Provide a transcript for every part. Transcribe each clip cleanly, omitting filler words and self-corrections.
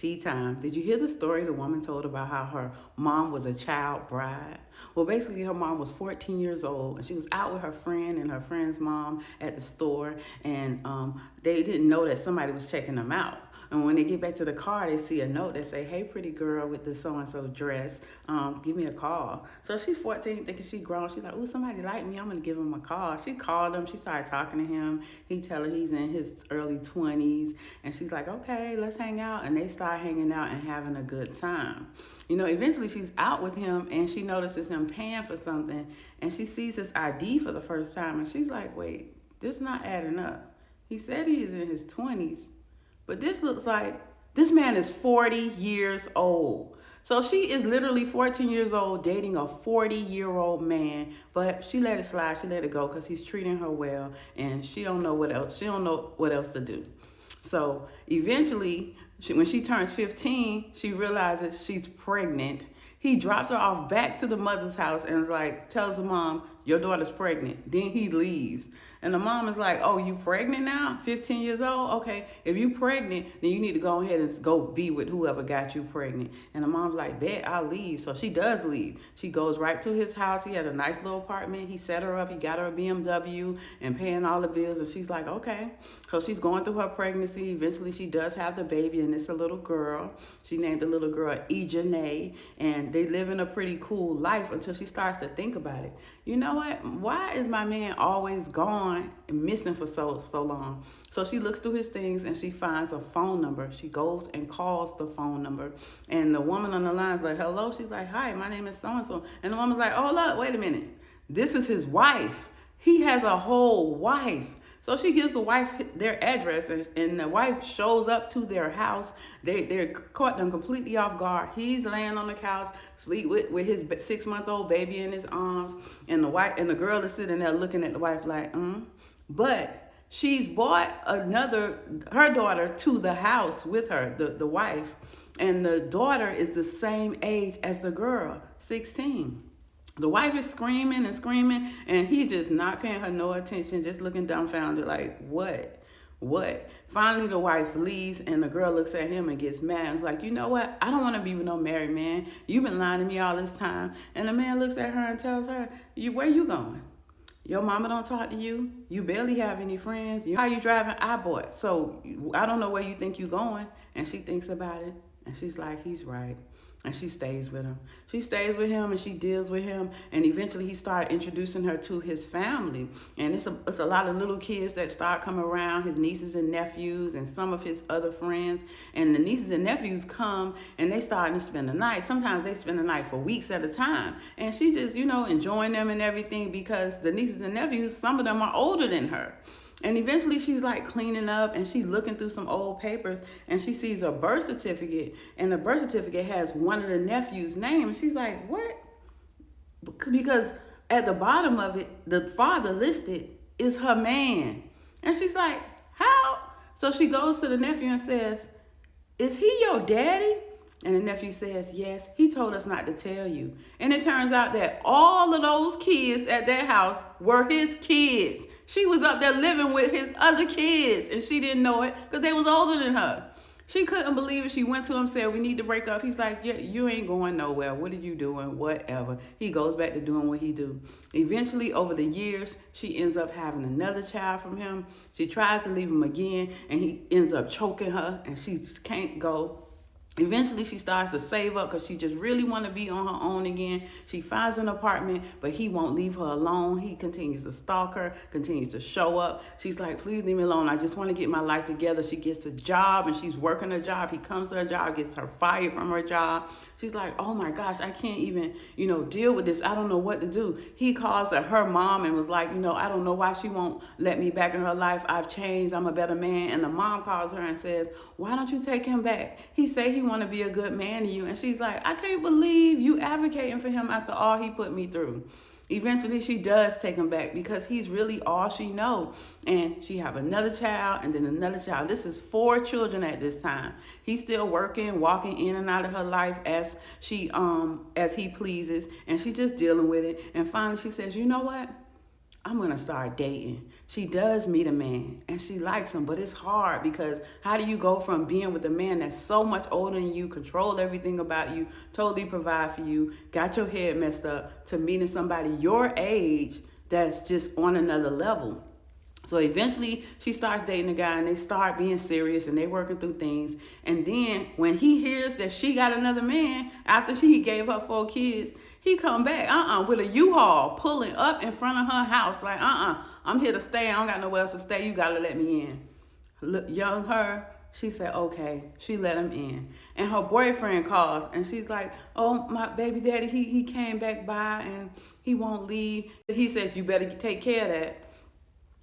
Tea time. Did you hear the story the woman told about how her mom was a child bride? Well, basically, her mom was 14 years old, and she was out with her friend and her friend's mom at the store, and they didn't know that somebody was checking them out. And when they get back to the car, they see a note that say, "Hey, pretty girl with the so-and-so dress, give me a call." So she's 14, thinking she grown. She's like, "Ooh, somebody like me. I'm going to give him a call." She called him. She started talking to him. He tell her he's in his early 20s. And she's like, "Okay, let's hang out." And they start hanging out and having a good time. Eventually she's out with him, and she notices him paying for something. And she sees his ID for the first time. And she's like, "Wait, this not adding up. He said he's in his 20s. But this looks like this man is 40 years old." So she is literally 14 years old dating a 40-year-old man, but she let it slide. She let it go because he's treating her well, and she don't know what else. She don't know what else to do. So eventually, when she turns 15, she realizes she's pregnant. He drops her off back to the mother's house and is like, tells the mom, "Your daughter's pregnant." Then he leaves. And the mom is like, "Oh, you pregnant now? 15 years old? Okay, if you pregnant, then you need to go ahead and go be with whoever got you pregnant." And the mom's like, "Bet, I'll leave." So she does leave. She goes right to his house. He had a nice little apartment. He set her up. He got her a BMW and paying all the bills. And she's like, okay. So she's going through her pregnancy. Eventually, she does have the baby, and it's a little girl. She named the little girl Ejanae. And they live in a pretty cool life until she starts to think about it. You know what? Why is my man always gone and missing for so long? So she looks through his things and she finds a phone number. She goes and calls the phone number. And the woman on the line is like, "Hello?" She's like, "Hi, my name is so-and-so." And the woman's like, "Oh, look, wait a minute. This is his wife. He has a whole wife." So she gives the wife their address, and the wife shows up to their house. They're caught them completely off guard. He's laying on the couch, sleep with his 6-month-old baby in his arms, and the girl is sitting there looking at the wife like, But she's brought her daughter to the house with her, the wife, and the daughter is the same age as the girl, 16. The wife is screaming and screaming, and he's just not paying her no attention, just looking dumbfounded like, what? Finally, the wife leaves, and the girl looks at him and gets mad. It's like, "You know what? I don't want to be with no married man. You've been lying to me all this time." And the man looks at her and tells her, "Where you going? Your mama don't talk to you. You barely have any friends. How you driving? I bought. So I don't know where you think you going." And she thinks about it, and she's like, "He's right." And she stays with him. She stays with him and she deals with him. And eventually he started introducing her to his family. And it's a lot of little kids that start coming around, his nieces and nephews and some of his other friends. And the nieces and nephews come and they starting to spend the night. Sometimes they spend the night for weeks at a time. And she just, enjoying them and everything because the nieces and nephews, some of them are older than her. And eventually she's like cleaning up and she's looking through some old papers and she sees a birth certificate, and the birth certificate has one of the nephew's name. And she's like, "What?" Because at the bottom of it, the father listed is her man. And she's like, "How?" So she goes to the nephew and says, "Is he your daddy?" And the nephew says, "Yes, he told us not to tell you." And it turns out that all of those kids at that house were his kids. She was up there living with his other kids, and she didn't know it because they was older than her. She couldn't believe it. She went to him, said, "We need to break up." He's like, "Yeah, you ain't going nowhere. What are you doing? Whatever." He goes back to doing what he do. Eventually, over the years, she ends up having another child from him. She tries to leave him again, and he ends up choking her, and she just can't go. Eventually, she starts to save up because she just really want to be on her own again. She finds an apartment, but he won't leave her alone. He continues to stalk her, continues to show up. She's like, "Please leave me alone. I just want to get my life together." She gets a job, and she's working a job. He comes to her job, gets her fired from her job. She's like, "Oh my gosh, I can't even, deal with this. I don't know what to do." He calls her mom and was like, "I don't know why she won't let me back in her life. I've changed. I'm a better man." And the mom calls her and says, "Why don't you take him back? He say he want to be a good man to you." And she's like, "I can't believe you advocating for him after all he put me through." Eventually she does take him back because he's really all she know. And she have another child and then another child. This is 4 children at this time. He's still working, walking in and out of her life as he pleases, and she's just dealing with it. And finally she says, "You know what? I'm going to start dating. She does meet a man and she likes him, but it's hard because how do you go from being with a man that's so much older than you, control everything about you, totally provide for you, got your head messed up, to meeting somebody your age that's just on another level? So eventually she starts dating a guy and they start being serious and they working through things. And then when he hears that she got another man after she gave her 4 kids, he come back with a U-Haul pulling up in front of her house like, I'm here to stay. I don't got nowhere else to stay. You got to let me in. Look, young her, she said, okay. She let him in. And her boyfriend calls and she's like, oh, my baby daddy, he came back by and he won't leave. He says, you better take care of that.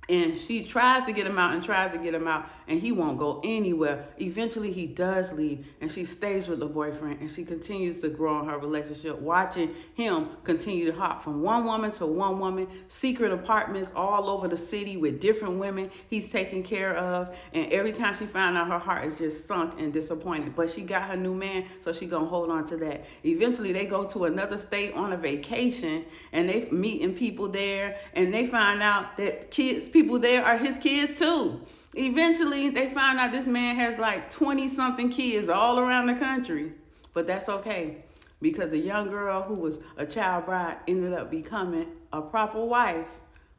And she tries to get him out and he won't go anywhere. Eventually he does leave and she stays with the boyfriend and she continues to grow in her relationship, watching him continue to hop from one woman to one woman, secret apartments all over the city with different women he's taking care of. And every time she finds out, her heart is just sunk and disappointed. But she got her new man, so she gonna hold on to that. Eventually they go to another state on a vacation and they meeting people there and they find out that people there are his kids too. Eventually, they find out this man has like 20-something kids all around the country. But that's okay, because the young girl who was a child bride ended up becoming a proper wife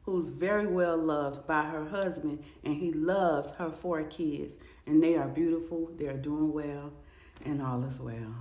who's very well loved by her husband, and he loves her 4 kids. And they are beautiful, they're doing well, and all is well.